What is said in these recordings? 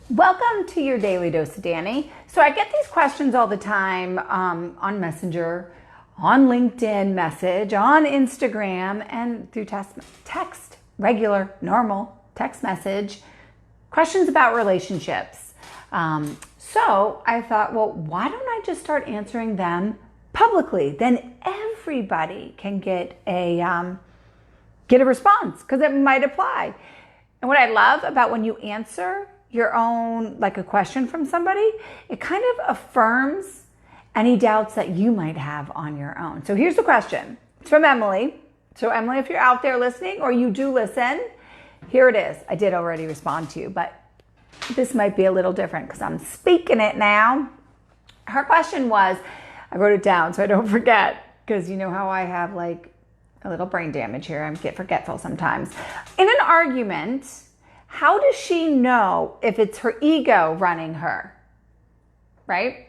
Welcome to your Daily Dose of Dani. So I get these questions all the time on Messenger, on LinkedIn message, on Instagram, and through text, regular, normal text message, questions about relationships. So I thought, well, why don't I just start answering them publicly? Then everybody can get a response because it might apply. And what I love about when you answer your own, like a question from somebody, it kind of affirms any doubts that you might have on your own. So here's the question. It's from Emily. So Emily, if you're out there listening or you do listen, here it is. I did already respond to you, but this might be a little different because I'm speaking it now. Her question was, I wrote it down so I don't forget, because you know how I have like a little brain damage here. I get forgetful sometimes. In an argument, how does she know if it's her ego running her? Right?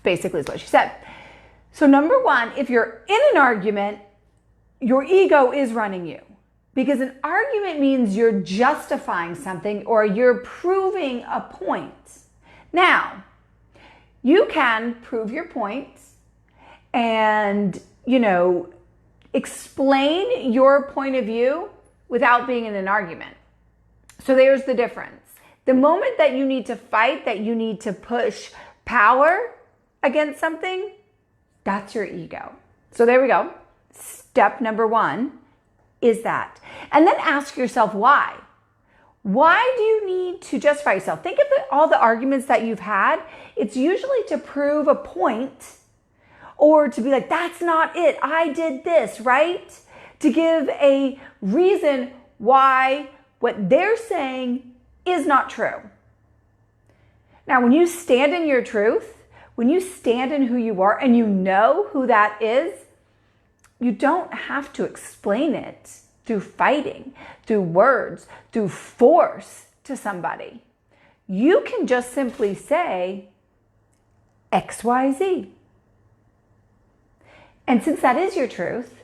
Basically is what she said. So number one, if you're in an argument, your ego is running you. Because an argument means you're justifying something or you're proving a point. Now, you can prove your point and, explain your point of view without being in an argument. So there's the difference. The moment that you need to fight, that you need to push power against something, that's your ego. So there we go. Step number one is that. And then ask yourself why. Why do you need to justify yourself? Think of all the arguments that you've had. It's usually to prove a point or to be like, that's not it. I did this, right? To give a reason why what they're saying is not true. Now, when you stand in your truth, when you stand in who you are and you know who that is, you don't have to explain it through fighting, through words, through force to somebody. You can just simply say XYZ. And since that is your truth,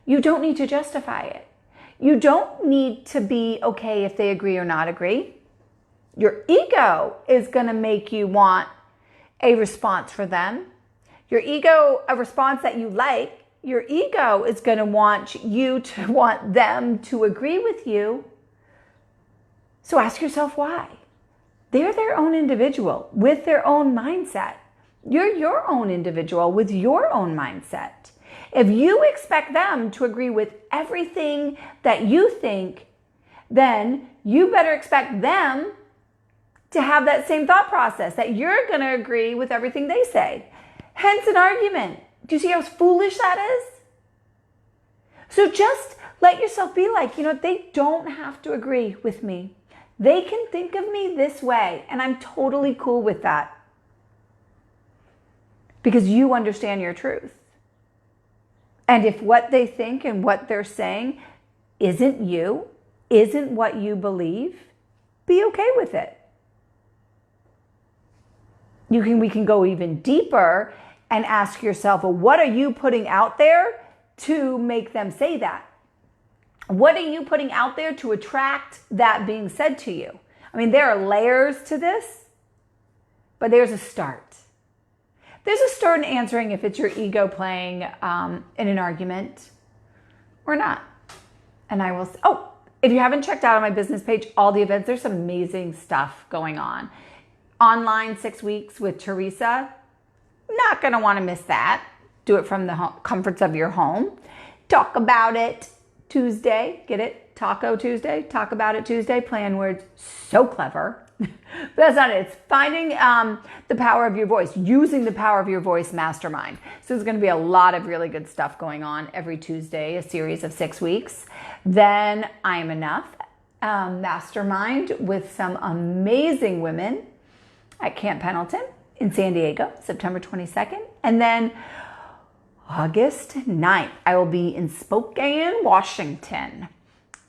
you don't need to justify it. You don't need to be okay if they agree or not agree. Your ego is going to make you want a response for them. Your ego, a response that you like, your ego is going to want you to want them to agree with you. So ask yourself why. They're their own individual with their own mindset. You're your own individual with your own mindset. If you expect them to agree with everything that you think, then you better expect them to have that same thought process, that you're going to agree with everything they say. Hence an argument. Do you see how foolish that is? So just let yourself be like, they don't have to agree with me. They can think of me this way, and I'm totally cool with that. Because you understand your truth. And if what they think and what they're saying isn't you, isn't what you believe, be okay with it. We can go even deeper and ask yourself, well, what are you putting out there to make them say that? What are you putting out there to attract that being said to you? I mean, there are layers to this, but there's a start. There's a start in answering if it's your ego playing in an argument or not. And I will say, if you haven't checked out on my business page, all the events, there's some amazing stuff going on. Online 6 weeks with Teresa. Not going to want to miss that. Do it from the comforts of your home. Talk about it Tuesday. Get it? Taco Tuesday. Talk about it Tuesday. Plan words. So clever. But that's not it. It's finding the power of your voice, using the power of your voice mastermind. So there's going to be a lot of really good stuff going on every Tuesday, a series of 6 weeks. Then I Am Enough mastermind with some amazing women at Camp Pendleton in San Diego, September 22nd. And then August 9th, I will be in Spokane, Washington,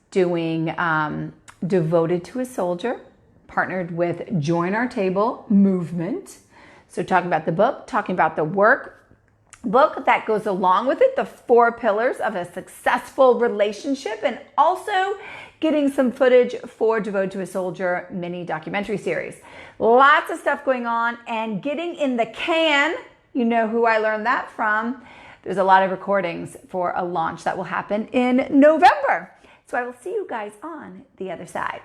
doing Devoted to a Soldier, partnered with Join Our Table movement. So talking about the book, talking about the workbook that goes along with it, the 4 pillars of a successful relationship, and also getting some footage for Devoted to a Soldier mini documentary series. Lots of stuff going on and getting in the can. You know who I learned that from. There's a lot of recordings for a launch that will happen in November. So I will see you guys on the other side.